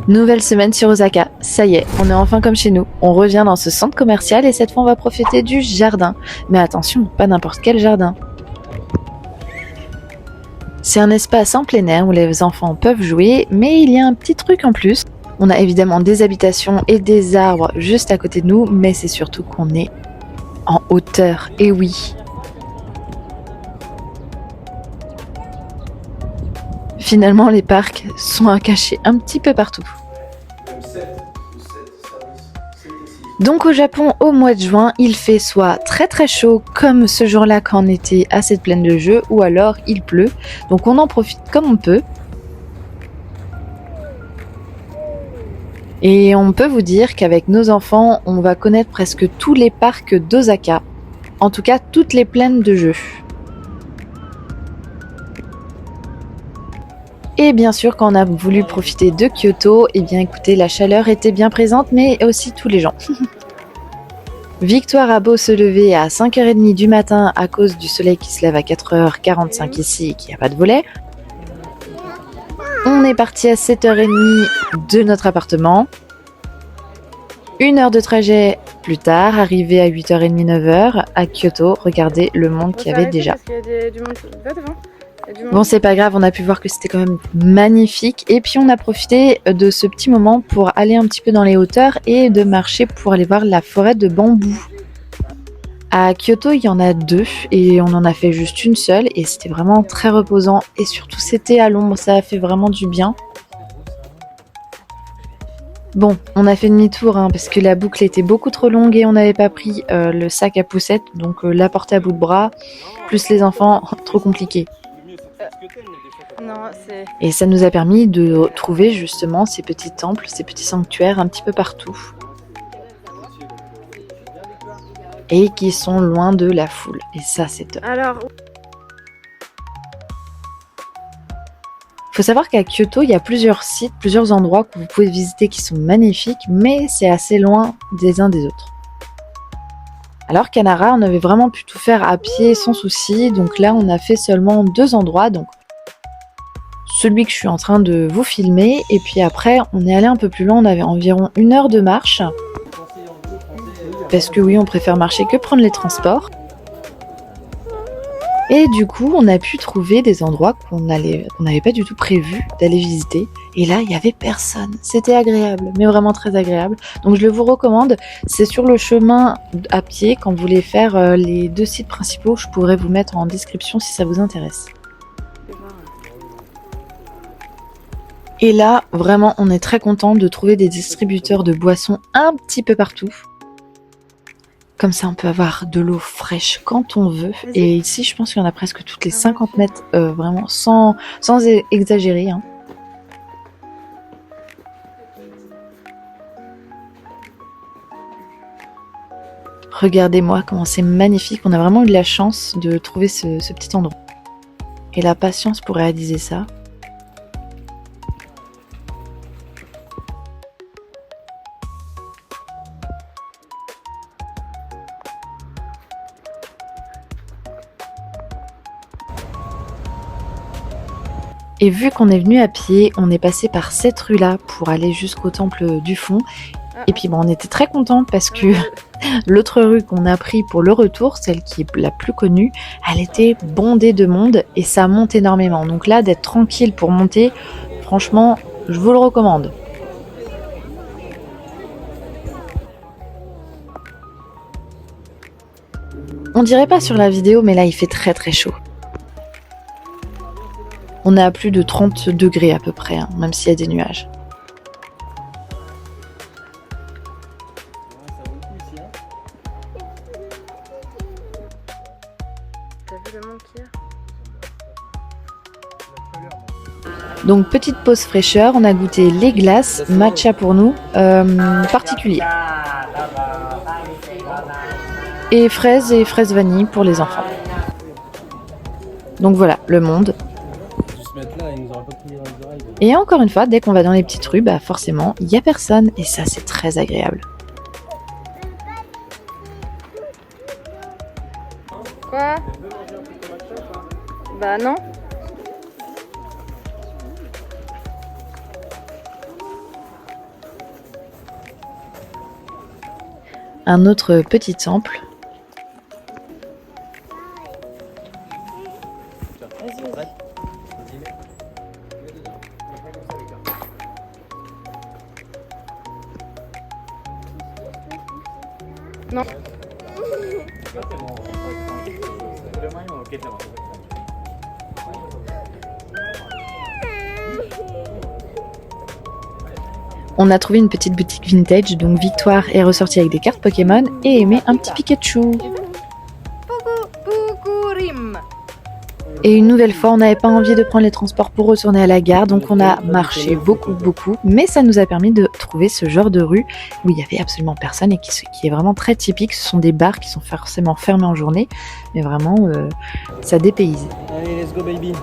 Nouvelle semaine sur Osaka, ça y est, on est enfin comme chez nous. On revient dans ce centre commercial et cette fois on va profiter du jardin. Mais attention, pas n'importe quel jardin. C'est un espace en plein air où les enfants peuvent jouer, mais il y a un petit truc en plus. On a évidemment des habitations et des arbres juste à côté de nous, mais c'est surtout qu'on est en hauteur, et oui. Finalement, les parcs sont cachés un petit peu partout. Donc au Japon, au mois de juin, il fait soit très très chaud comme ce jour-là quand on était à cette plaine de jeu, ou alors il pleut. Donc on en profite comme on peut. Et on peut vous dire qu'avec nos enfants, on va connaître presque tous les parcs d'Osaka. En tout cas, toutes les plaines de jeu. Et bien sûr, quand on a voulu profiter de Kyoto, eh bien écoutez, la chaleur était bien présente, mais aussi tous les gens. Victoire a beau se lever à 5h30 du matin à cause du soleil qui se lève à 4h45 ici et qui n'a pas de volet. On est parti à 7h30 de notre appartement. 1 heure de trajet plus tard, arrivé à 8h30, 9h à Kyoto. Regardez le monde qu'il y avait déjà. Bon, c'est pas grave, on a pu voir que c'était quand même magnifique. Et puis on a profité de ce petit moment pour aller un petit peu dans les hauteurs et de marcher pour aller voir la forêt de bambou. À Kyoto, il y en a 2 et on en a fait juste une seule et c'était vraiment très reposant. Et surtout, c'était à l'ombre, ça a fait vraiment du bien. Bon, on a fait demi-tour parce que la boucle était beaucoup trop longue et on n'avait pas pris le sac à poussette. Donc la porter à bout de bras, plus les enfants, trop compliqué. Et ça nous a permis de trouver justement ces petits temples, ces petits sanctuaires un petit peu partout. Et qui sont loin de la foule. Et ça, c'est top. Faut savoir qu'à Kyoto, il y a plusieurs sites, plusieurs endroits que vous pouvez visiter qui sont magnifiques, mais c'est assez loin des uns des autres. Alors qu'à Nara, on avait vraiment pu tout faire à pied sans souci. Donc là, on a fait seulement 2 endroits. Donc celui que je suis en train de vous filmer. Et puis après, on est allé un peu plus loin. On avait environ 1 heure de marche. Parce que oui, on préfère marcher que prendre les transports. Et du coup, on a pu trouver des endroits qu'on n'avait pas du tout prévu d'aller visiter. Et là, il n'y avait personne. C'était agréable, mais vraiment très agréable. Donc je le vous recommande. C'est sur le chemin à pied. Quand vous voulez faire les 2 sites principaux, je pourrais vous mettre en description si ça vous intéresse. Et là, vraiment, on est très content de trouver des distributeurs de boissons un petit peu partout. Comme ça, on peut avoir de l'eau fraîche quand on veut. Et ici, je pense qu'il y en a presque toutes les 50 mètres, vraiment sans exagérer. Regardez-moi comment c'est magnifique. On a vraiment eu de la chance de trouver ce petit endroit. Et la patience pour réaliser ça. Et vu qu'on est venu à pied, on est passé par cette rue-là pour aller jusqu'au temple du fond. Et puis bon, on était très contents parce que l'autre rue qu'on a pris pour le retour, celle qui est la plus connue, elle était bondée de monde et ça monte énormément. Donc là, d'être tranquille pour monter, franchement, je vous le recommande. On dirait pas sur la vidéo, mais là, il fait très très chaud. On est à plus de 30 degrés à peu près, même s'il y a des nuages. Donc petite pause fraîcheur, on a goûté les glaces, matcha pour nous, particulier. Et fraises vanille pour les enfants. Donc voilà, le monde. Et encore une fois, dès qu'on va dans les petites rues, forcément, il n'y a personne. Et ça, c'est très agréable. Quoi? Bah non. un autre petit temple. Non. On a trouvé une petite boutique vintage, donc Victoire est ressortie avec des cartes Pokémon et aimait un petit Pikachu. Et une nouvelle fois, on n'avait pas envie de prendre les transports pour retourner à la gare, donc on a marché beaucoup, mais ça nous a permis de trouver ce genre de rue où il n'y avait absolument personne et qui est vraiment très typique. Ce sont des bars qui sont forcément fermés en journée, mais vraiment, ça dépayse. Allez, let's go baby.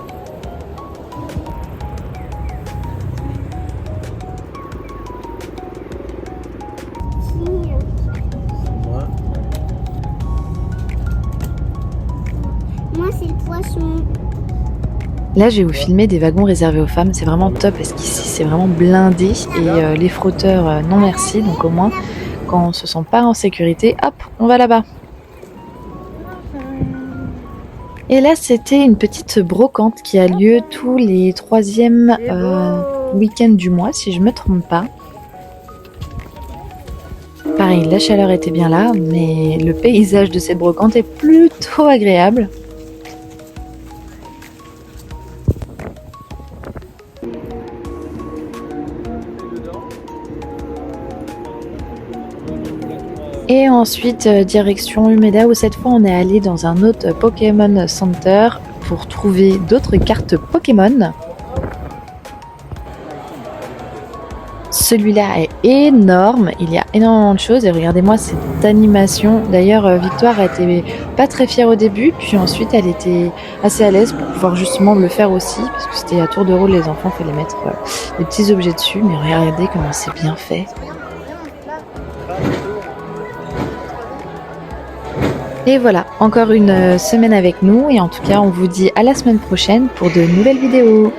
Moi, c'est le poisson. Là, je vais vous filmer des wagons réservés aux femmes. C'est vraiment top parce qu'ici, c'est vraiment blindé. Et les frotteurs, non merci. Donc au moins, quand on se sent pas en sécurité, hop, on va là-bas. Et là, c'était une petite brocante qui a lieu tous les 3e week-ends du mois, si je me trompe pas. Pareil, la chaleur était bien là, mais le paysage de cette brocante est plutôt agréable. Et ensuite, direction Umeda, où cette fois on est allé dans un autre Pokémon Center pour trouver d'autres cartes Pokémon. Celui-là est énorme, il y a énormément de choses et regardez-moi cette animation. D'ailleurs, Victoire était pas très fière au début, puis ensuite elle était assez à l'aise pour pouvoir justement le faire aussi, parce que c'était à tour de rôle, les enfants, il fallait mettre des petits objets dessus, mais regardez comment c'est bien fait. Et voilà, encore une semaine avec nous et en tout cas on vous dit à la semaine prochaine pour de nouvelles vidéos.